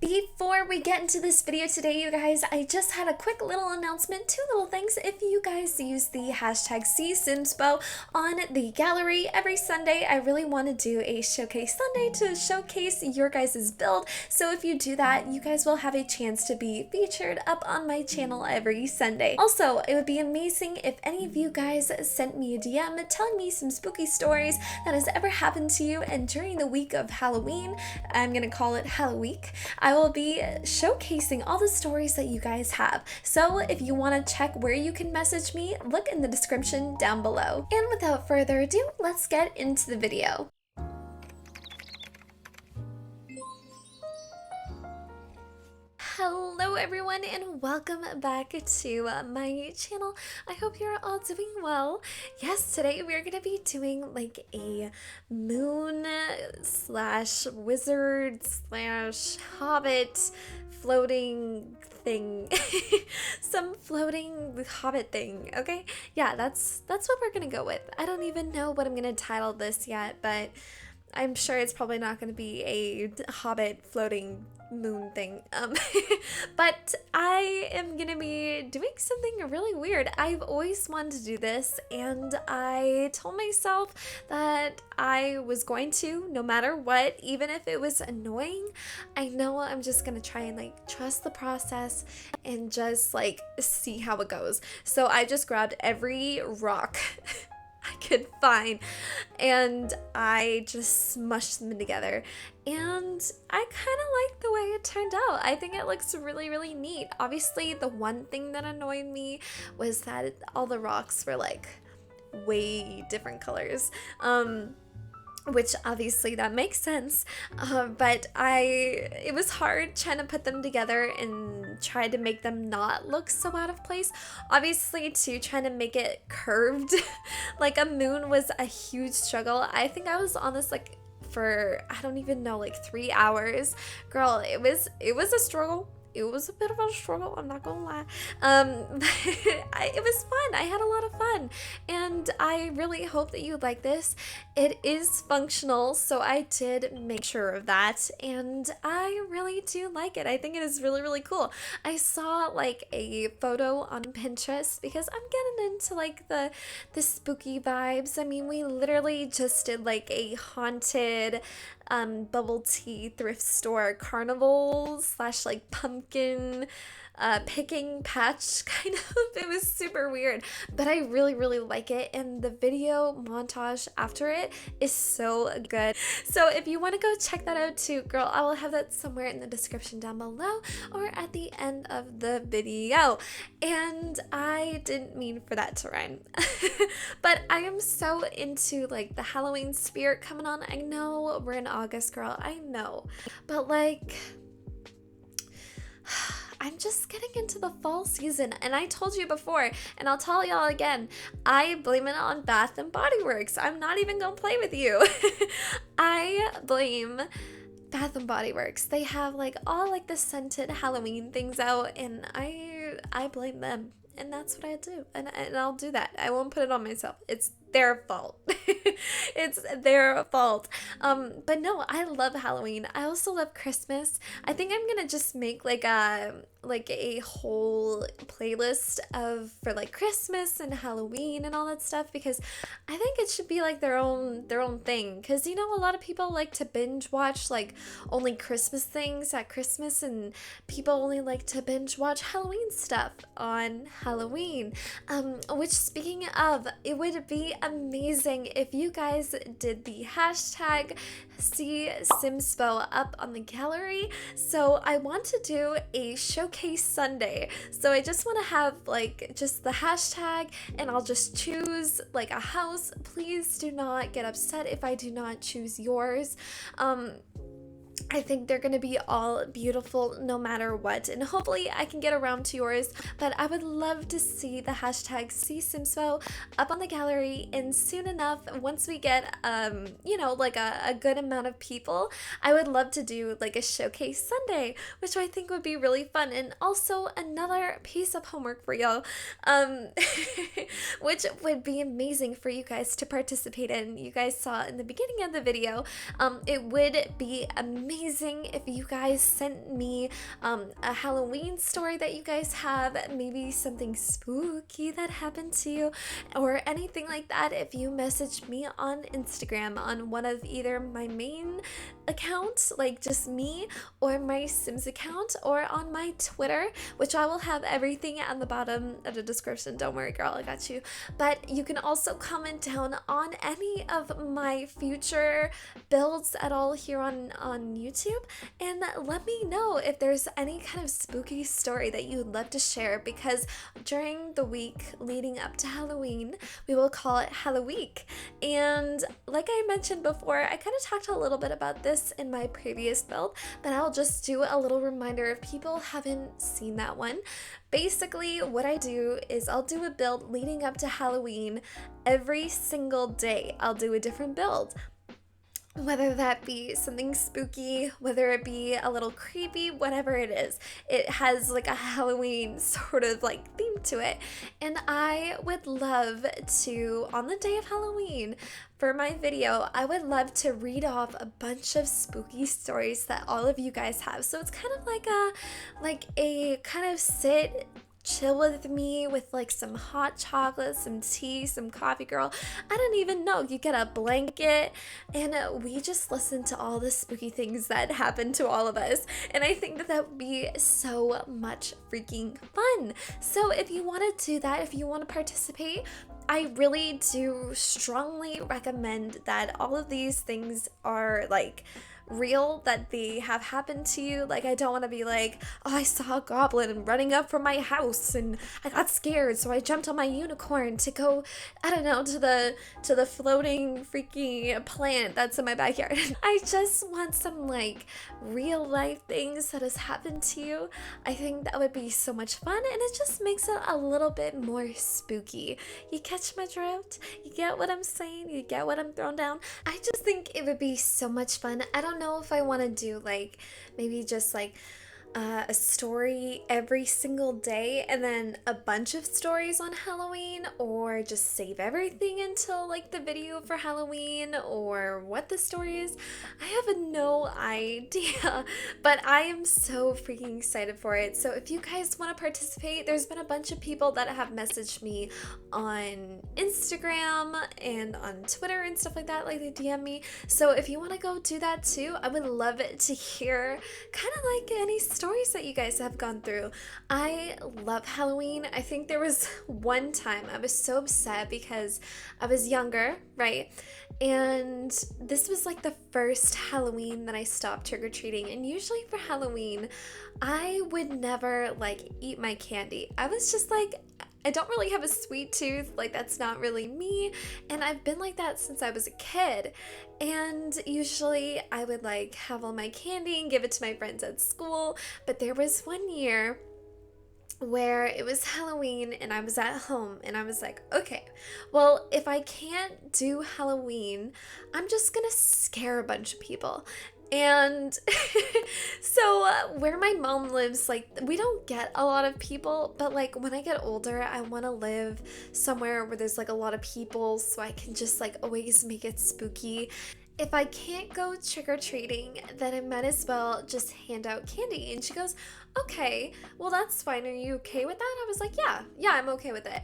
Before we get into this video today, you guys, I just had a quick little announcement, two little things. If you guys use the hashtag #SIMSPO on the gallery every Sunday, I really want to do a showcase Sunday to showcase your guys' build. So if you do that, you guys will have a chance to be featured up on my channel every Sunday. Also, it would be amazing if any of you guys sent me a DM telling me some spooky stories that has ever happened to you, and during the week of Halloween, I'm gonna call it Halloweek, I will be showcasing all the stories that you guys have. So if you want to check where you can message me, look in the description down below. And without further ado, let's get into the video. Hello everyone and welcome back to my channel. I hope you're all doing well. Yes, today we're gonna be doing like a moon slash wizard slash hobbit floating thing. Some floating hobbit thing, okay? Yeah, that's what we're gonna go with. I don't even know what I'm gonna title this yet, but I'm sure it's probably not going to be a hobbit floating moon thing. But I am going to be doing something really weird. I've always wanted to do this, and I told myself that I was going to, no matter what, even if it was annoying. I know I'm just going to try and like trust the process and just like see how it goes. So I just grabbed every rock I could find, and I just smushed them together, and I kind of like the way it turned out. I think it looks really, really neat. Obviously, the one thing that annoyed me was that all the rocks were like way different colors. Which obviously that makes sense, but it was hard trying to put them together and try to make them not look so out of place. Obviously, too, trying to make it curved like a moon was a huge struggle. I think I was on this like for, I don't even know, like 3 hours. Girl, it was a struggle. It was a bit of a struggle, I'm not gonna lie. It was fun. I had a lot of fun, and I really hope that you like this. It is functional, so I did make sure of that, and I really do like it. I think it is really, really cool. I saw like a photo on Pinterest because I'm getting into like the spooky vibes. I mean, we literally just did like a haunted bubble tea thrift store carnival slash like pumpkin picking patch kind of. It was super weird, but I really, really like it, and the video montage after it is so good. So if you want to go check that out too, girl, I will have that somewhere in the description down below or at the end of the video. And I didn't mean for that to rhyme. But I am so into like the Halloween spirit coming on. I know we're in August, girl, I know, but like I'm just getting into the fall season, and I told you before, and I'll tell y'all again, I blame it on Bath and Body Works. I'm not even gonna play with you. I blame Bath and Body Works. They have like all like the scented Halloween things out, and I blame them, and that's what I do, and I'll do that. I won't put it on myself. It's their fault. It's their fault. But no, I love Halloween. I also love Christmas. I think I'm gonna just make like a whole playlist for like Christmas and Halloween and all that stuff, because I think it should be like their own thing, because you know a lot of people like to binge watch like only Christmas things at Christmas, and people only like to binge watch Halloween stuff on Halloween. Which, speaking of, it would be amazing if you guys did the hashtag #SIMSPO up on the gallery. So I want to do a showcase Sunday, so I just want to have like just the hashtag, and I'll just choose like a house. Please do not get upset if I do not choose yours. I think they're going to be all beautiful no matter what, and hopefully I can get around to yours, but I would love to see the hashtag #SIMSPO up on the gallery, and soon enough, once we get, you know, like a good amount of people, I would love to do like a showcase Sunday, which I think would be really fun. And also another piece of homework for y'all, which would be amazing for you guys to participate in. You guys saw in the beginning of the video, it would be amazing amazing if you guys sent me a Halloween story that you guys have, maybe something spooky that happened to you, or anything like that. If you message me on Instagram on one of either my main accounts, like just me, or my Sims account, or on my Twitter, which I will have everything at the bottom of the description. Don't worry, girl, I got you. But you can also comment down on any of my future builds at all here on YouTube, and let me know if there's any kind of spooky story that you would love to share, because during the week leading up to Halloween, we will call it Halloweek. And like I mentioned before, I kind of talked a little bit about this in my previous build, but I'll just do a little reminder if people haven't seen that one. Basically, what I do is I'll do a build leading up to Halloween every single day. I'll do a different build. Whether that be something spooky, whether it be a little creepy, whatever it is, it has like a Halloween sort of like theme to it. And I would love to, on the day of Halloween, for my video, I would love to read off a bunch of spooky stories that all of you guys have. So it's kind of like a kind of sit, chill with me with like some hot chocolate, some tea, some coffee, girl. I don't even know. You get a blanket and we just listen to all the spooky things that happen to all of us. And I think that that would be so much freaking fun. So if you want to do that, if you want to participate, I really do strongly recommend that all of these things are like real, that they have happened to you. Like, I don't want to be like, oh, I saw a goblin running up from my house and I got scared, so I jumped on my unicorn to go, I don't know, to the floating freaking plant that's in my backyard. I just want some like real life things that has happened to you. I think that would be so much fun, and it just makes it a little bit more spooky. You catch my drift? You get what I'm saying? You get what I'm throwing down? I just think it would be so much fun. I don't know if I want to do like maybe just like a story every single day and then a bunch of stories on Halloween, or just save everything until like the video for Halloween, or what the story is. I have no idea, but I am so freaking excited for it. So if you guys want to participate, there's been a bunch of people that have messaged me on Instagram and on Twitter and stuff like that, like they DM me. So if you want to go do that too, I would love it to hear kind of like any stories that you guys have gone through. I love Halloween. I think there was one time I was so upset because I was younger, right? And this was like the first Halloween that I stopped trick-or-treating. And usually for Halloween, I would never like eat my candy. I was just like, I don't really have a sweet tooth, like that's not really me, and I've been like that since I was a kid. And usually I would like have all my candy and give it to my friends at school, but there was one year where it was Halloween and I was at home and I was like, okay, well, if I can't do Halloween, I'm just gonna scare a bunch of people. And so where my mom lives, like, we don't get a lot of people, but like when I get older, I want to live somewhere where there's like a lot of people so I can just like always make it spooky. If I can't go trick-or-treating, then I might as well just hand out candy. And she goes, okay, well, that's fine. Are you okay with that? I was like, yeah, I'm okay with it.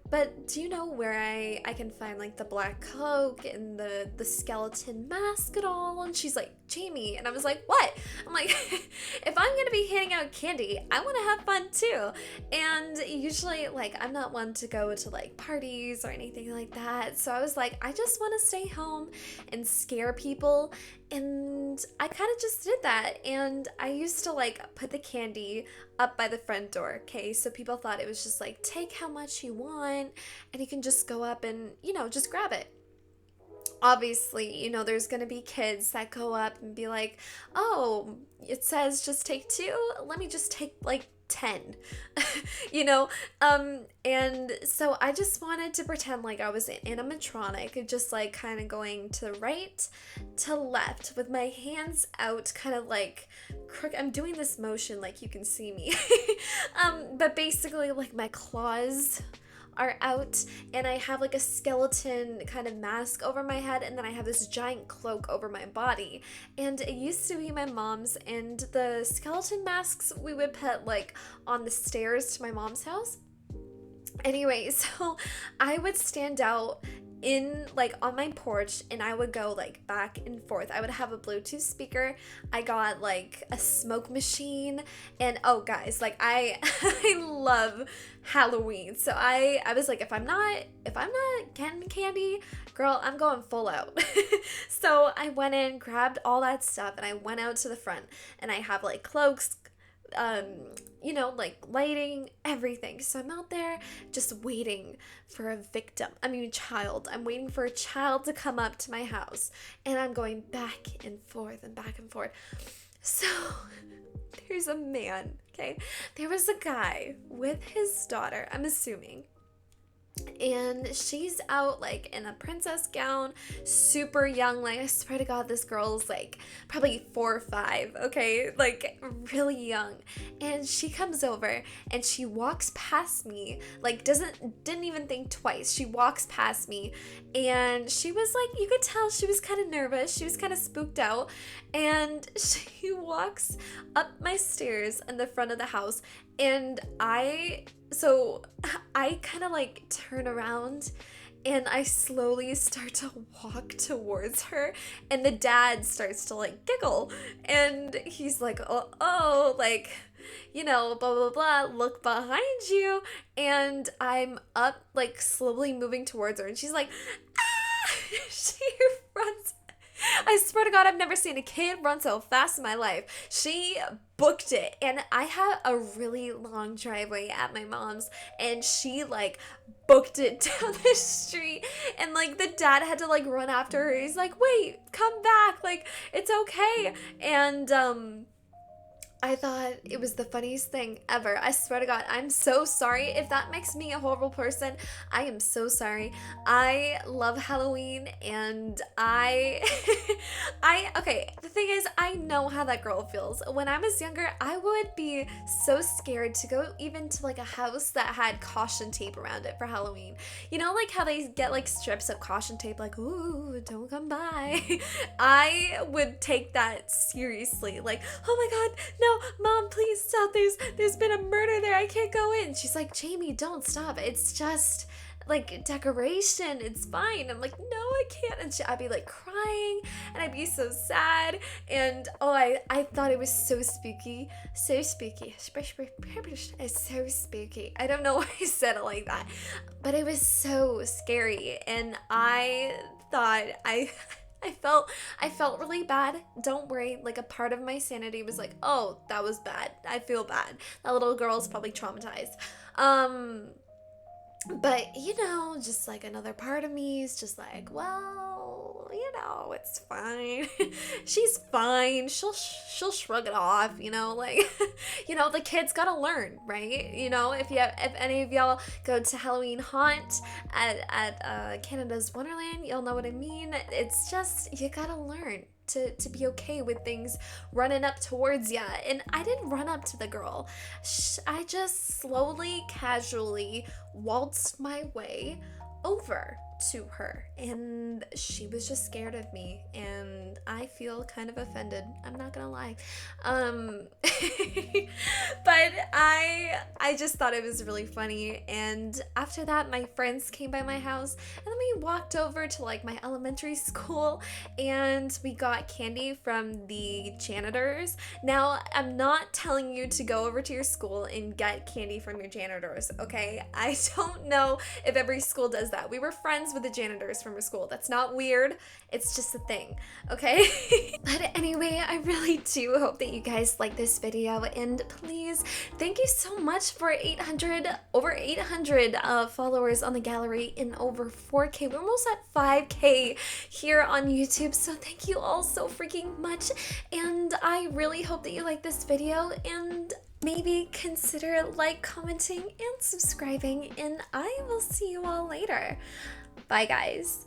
But do you know where I can find like the black cloak and the skeleton mask at all? And she's like, Jamie. And I was like, what? I'm like, if I'm gonna be handing out candy, I want to have fun too. And usually like I'm not one to go to like parties or anything like that. So I was like, I just want to stay home and scare people. And I kind of just did that. And I used to like put the candy up by the front door, okay? So people thought it was just like, take how much you want and you can just go up and, you know, just grab it. Obviously, you know, there's gonna be kids that go up and be like, oh, it says just take 2, let me just take like 10. You know, and so I just wanted to pretend like I was an animatronic, just like kind of going to right to left with my hands out, kind of like I'm doing this motion like you can see me. But basically like my claws are out, and I have like a skeleton kind of mask over my head, and then I have this giant cloak over my body. And it used to be my mom's, and the skeleton masks we would put like on the stairs to my mom's house. Anyway, so I would stand out in like on my porch, and I would go like back and forth. I would have a Bluetooth speaker. I got like a smoke machine, and oh guys, like I I love Halloween. So I was like, if I'm not getting candy, girl, I'm going full out. So I went in, grabbed all that stuff, and I went out to the front, and I have like cloaks, you know, like lighting, everything. So I'm out there just waiting for a victim. I mean, child. I'm waiting for a child to come up to my house, and I'm going back and forth and back and forth. So there's a man, okay? There was a guy with his daughter, I'm assuming. And she's out like in a princess gown, super young. Like, I swear to God, this girl's like probably 4 or 5, okay? Like, really young. And she comes over and she walks past me, like didn't even think twice. She walks past me, and she was like, you could tell she was kind of nervous. She was kind of spooked out. And she walks up my stairs in the front of the house, and I kind of like turn around, and I slowly start to walk towards her, and the dad starts to like giggle, and he's like, oh, like, you know, blah, blah, blah, look behind you. And I'm up, like slowly moving towards her, and she's like, ah! She runs. I swear to God, I've never seen a kid run so fast in my life. She booked it, and I have a really long driveway at my mom's, and she like booked it down the street, and like the dad had to like run after her. He's like, wait, come back, like it's okay. And I thought it was the funniest thing ever. I swear to God, I'm so sorry if that makes me a horrible person. I am so sorry. I love Halloween, and okay, the thing is, I know how that girl feels. When I was younger, I would be so scared to go even to like a house that had caution tape around it for Halloween. You know, like how they get like strips of caution tape, like, ooh, don't come by. I would take that seriously. Like, oh my God, no, Mom, please stop. There's been a murder there. I can't go in. She's like, Jamie, don't stop. It's just like decoration. It's fine. I'm like, no, I can't. And I'd be like crying, and I'd be so sad. And oh, I thought it was so spooky. So spooky. It's so spooky. I don't know why I said it like that, but it was so scary. And I thought I felt really bad. Don't worry, like a part of my sanity was like, oh, that was bad. I feel bad. That little girl's probably traumatized. But you know, just like another part of me is just like, well, you know, it's fine. She's fine. She'll shrug it off, you know, like you know, the kids gotta learn, right? You know, if any of y'all go to Halloween Haunt at Canada's Wonderland, you'll know what I mean. It's just, you gotta learn to be okay with things running up towards ya. And I didn't run up to the girl. I just slowly, casually waltzed my way over to her, and she was just scared of me, and I feel kind of offended, I'm not gonna lie. But I just thought it was really funny. And after that, my friends came by my house, and then we walked over to like my elementary school, and we got candy from the janitors. Now, I'm not telling you to go over to your school and get candy from your janitors, okay? I don't know if every school does that. We were friends with the janitors from our school. That's not weird. It's just a thing, okay? But anyway, I really do hope that you guys like this video, and please, thank you so much for over 800 followers on the gallery and over 4K. We're almost at 5K here on YouTube, so thank you all so freaking much, and I really hope that you like this video, and maybe consider like, commenting, and subscribing, and I will see you all later. Bye, guys.